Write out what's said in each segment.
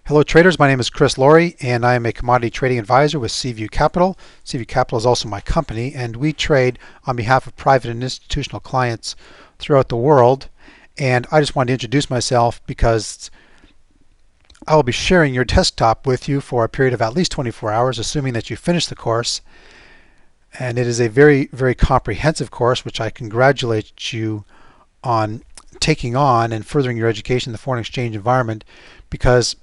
Hello traders, my name is Chris Laurie and I am a commodity trading advisor with Seaview Capital. Seaview Capital is also my company and we trade on behalf of private and institutional clients throughout the world. And I just wanted to introduce myself because I will be sharing your desktop with you for a period of at least 24 hours, assuming that you finish the course. And it is a very, very comprehensive course, which I congratulate you on taking on and furthering your education in the foreign exchange environment, because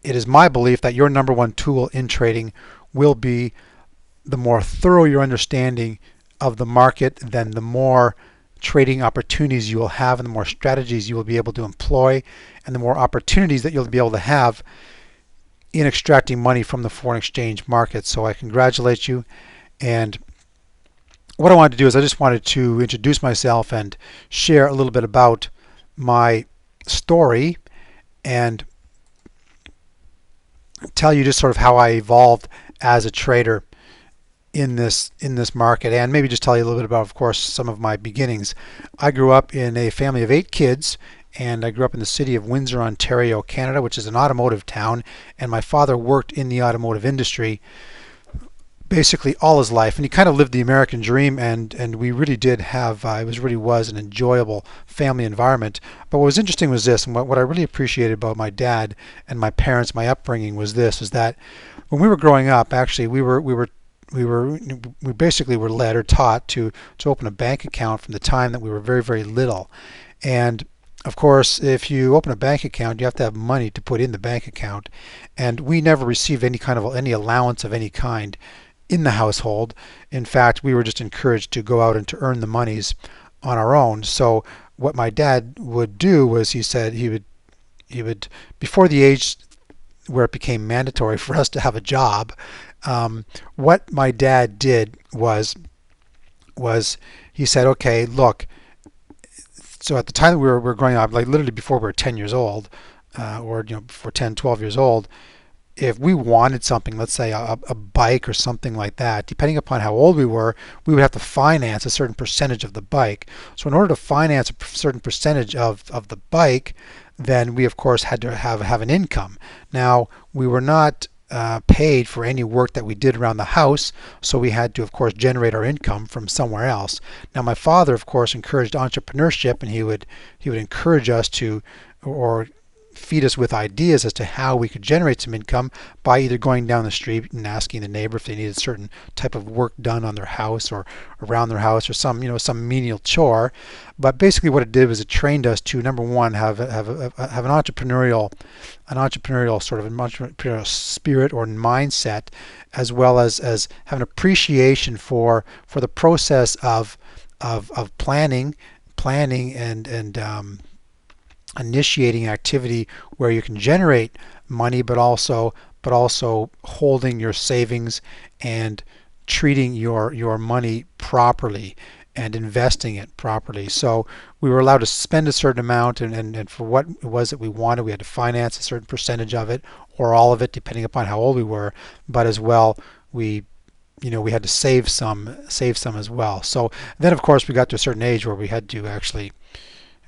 it is my belief that your number one tool in trading will be the more thorough your understanding of the market, then the more trading opportunities you will have and the more strategies you will be able to employ and the more opportunities that you'll be able to have in extracting money from the foreign exchange market. So I congratulate you. And what I wanted to do is I just wanted to introduce myself and share a little bit about my story and tell you just sort of how I evolved as a trader in this market, and maybe just tell you a little bit about, of course, some of my beginnings. I grew up in a family of 8 kids, and I grew up in the city of Windsor, Ontario, Canada, which is an automotive town, and my father worked in the automotive industry basically all his life, and he kind of lived the American dream, and we really did have really was an enjoyable family environment. But what was interesting was this, and what I really appreciated about my dad and my parents, my upbringing, was this: is that when we were growing up, actually we basically were led or taught to open a bank account from the time that we were very, very little. And of course, if you open a bank account, you have to have money to put in the bank account, and we never received any allowance of any kind in the household. In fact, we were just encouraged to go out and to earn the monies on our own. So what my dad would do was, he said he would before the age where it became mandatory for us to have a job, what my dad did was he said, okay, look. So at the time that we were growing up, like literally before we were 10 years old, or before 10, 12 years old, if we wanted something, let's say a bike or something like that, depending upon how old we were, we would have to finance a certain percentage of the bike. So in order to finance a certain percentage of the bike, then we of course had to have an income. Now, we were not paid for any work that we did around the house, so we had to of course generate our income from somewhere else. Now, my father of course encouraged entrepreneurship, and he would encourage us to, or feed us with ideas as to how we could generate some income by either going down the street and asking the neighbor if they needed a certain type of work done on their house or around their house, or some menial chore. But basically what it did was it trained us to, number one, have an entrepreneurial sort of an entrepreneurial spirit or mindset, as well as have an appreciation for the process of planning and initiating activity where you can generate money, but also holding your savings and treating your money properly and investing it properly. So we were allowed to spend a certain amount, and for what it was that we wanted, we had to finance a certain percentage of it or all of it, depending upon how old we were. But as well, we had to save some as well. So then of course we got to a certain age where we had to actually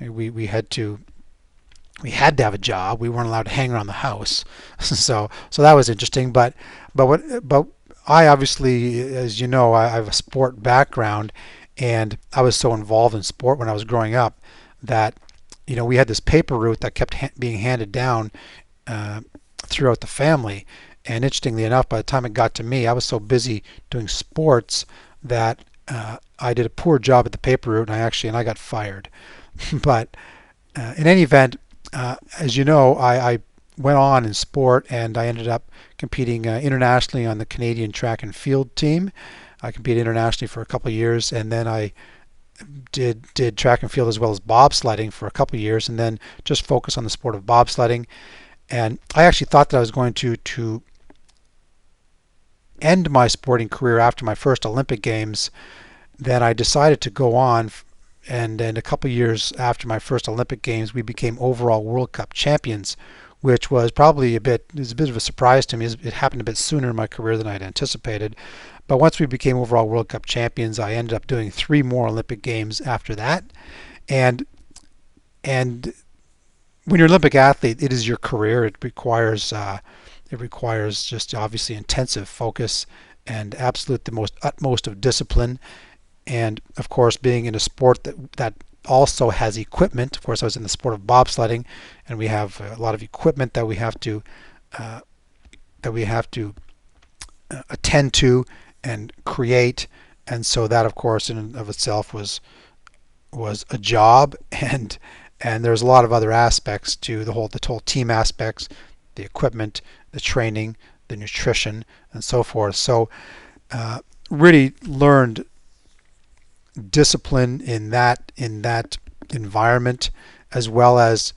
we had to have a job. We weren't allowed to hang around the house. So that was interesting. But I obviously, as you know, I have a sport background, and I was so involved in sport when I was growing up that we had this paper route that kept being handed down throughout the family. And interestingly enough, by the time it got to me, I was so busy doing sports that I did a poor job at the paper route, and I got fired. But in any event, as you know, I went on in sport, and I ended up competing internationally on the Canadian track and field team. I competed internationally for a couple of years, and then I did track and field as well as bobsledding for a couple of years, and then just focused on the sport of bobsledding. And I actually thought that I was going to end my sporting career after my first Olympic Games. Then I decided to go on, and then a couple of years after my first Olympic Games, we became overall World Cup champions, which was probably a bit of a surprise to me. It happened a bit sooner in my career than I had anticipated. But once we became overall World Cup champions, I ended up doing 3 more Olympic Games after that. And when you're an Olympic athlete, it is your career. It requires just obviously intensive focus and absolute the most utmost of discipline. And of course, being in a sport that also has equipment. Of course, I was in the sport of bobsledding, and we have a lot of equipment uh, that we have to attend to and create. And so that, of course, in and of itself was a job, and there's a lot of other aspects to the whole team aspects, the equipment, the training, the nutrition, and so forth. So really learned discipline in that environment, as well as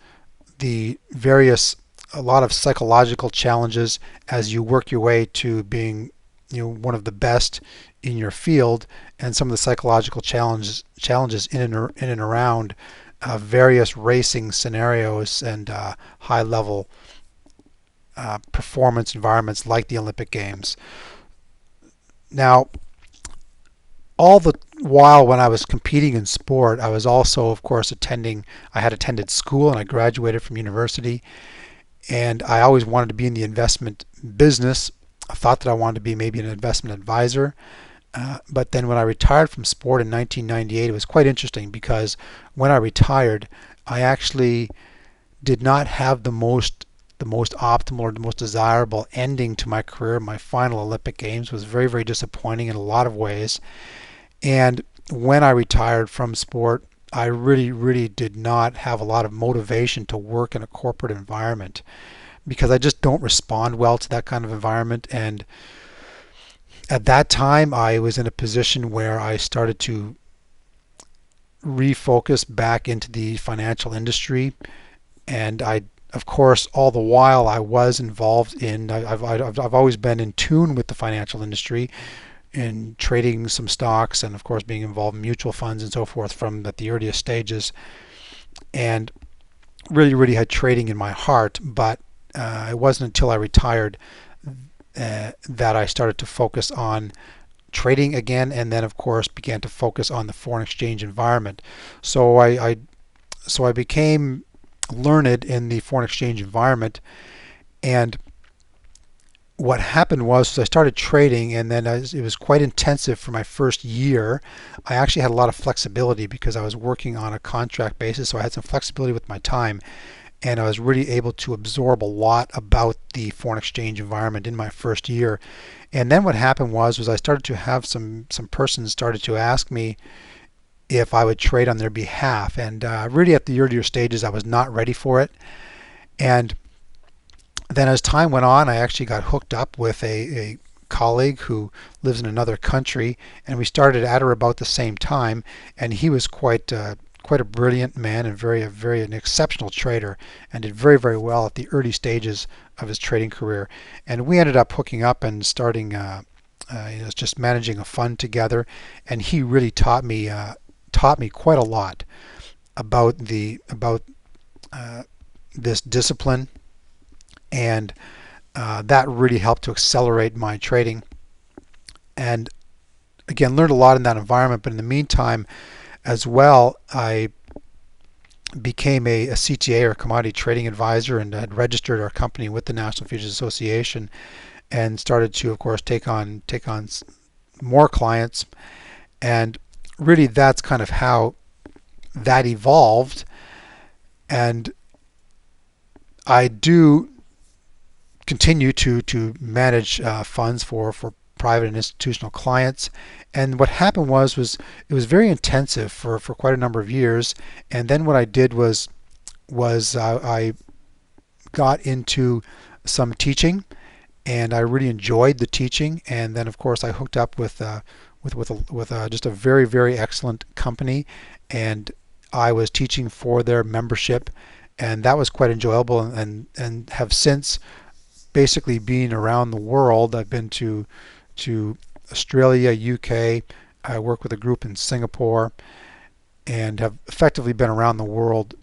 the various a lot of psychological challenges as you work your way to being one of the best in your field, and some of the psychological challenges in and around various racing scenarios and high level performance environments like the Olympic Games. Now, all the while when I was competing in sport, I was also, of course, I had attended school and I graduated from university, and I always wanted to be in the investment business. I thought that I wanted to be maybe an investment advisor. But then when I retired from sport in 1998, it was quite interesting because when I retired, I actually did not have the most optimal or the most desirable ending to my career. My final Olympic Games was very, very disappointing in a lot of ways. And when I retired from sport, I really, really did not have a lot of motivation to work in a corporate environment because I just don't respond well to that kind of environment. And at that time, I was in a position where I started to refocus back into the financial industry. And of course, all the while I was involved in, I've always been in tune with the financial industry in trading some stocks, and of course being involved in mutual funds and so forth from the earliest stages, and really, really had trading in my heart. But it wasn't until I retired that I started to focus on trading again, and then of course began to focus on the foreign exchange environment. So I became learned in the foreign exchange environment, and what happened was I started trading, and then it was quite intensive for my first year. I actually had a lot of flexibility because I was working on a contract basis, so I had some flexibility with my time, and I was really able to absorb a lot about the foreign exchange environment in my first year. And then what happened was I started to have some persons started to ask me if I would trade on their behalf, and really at the earlier stages I was not ready for it. And then as time went on, I actually got hooked up with a colleague who lives in another country, and we started at or about the same time. And he was quite a brilliant man and very an exceptional trader, and did very, very well at the early stages of his trading career. And we ended up hooking up and starting just managing a fund together. And he really taught me quite a lot about this discipline, and that really helped to accelerate my trading. And again, learned a lot in that environment. But in the meantime, as well, I became a CTA, or commodity trading advisor, and had registered our company with the National Futures Association, and started to, of course, take on more clients. And really, that's kind of how that evolved. And I do continue to manage funds for private and institutional clients. And what happened was it was very intensive for quite a number of years. And then what I did was I got into some teaching, and I really enjoyed the teaching. And then of course I hooked up with just a very, very excellent company, and I was teaching for their membership, and that was quite enjoyable. And have since basically been around the world. I've been to Australia, UK. I work with a group in Singapore, and have effectively been around the world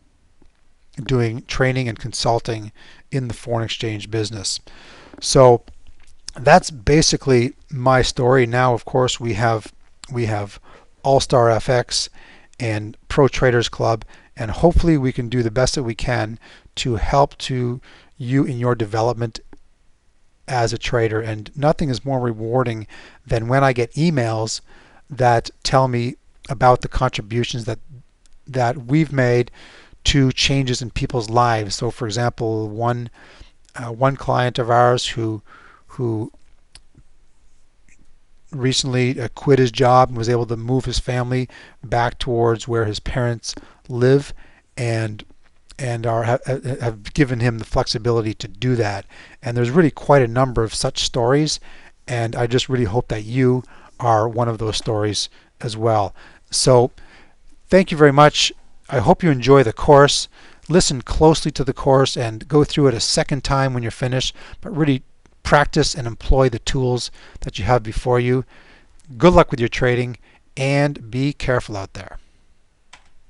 doing training and consulting in the foreign exchange business. So that's basically my story. Now, of course, we have All Star FX and Pro Traders Club, and hopefully we can do the best that we can to help to you in your development as a trader. And nothing is more rewarding than when I get emails that tell me about the contributions that we've made to changes in people's lives. So, for example, one client of ours who recently quit his job and was able to move his family back towards where his parents live, and have given him the flexibility to do that. And there's really quite a number of such stories, and I just really hope that you are one of those stories as well. So thank you very much. I hope you enjoy the course. Listen closely to the course and go through it a second time when you're finished, but really practice and employ the tools that you have before you. Good luck with your trading, and be careful out there.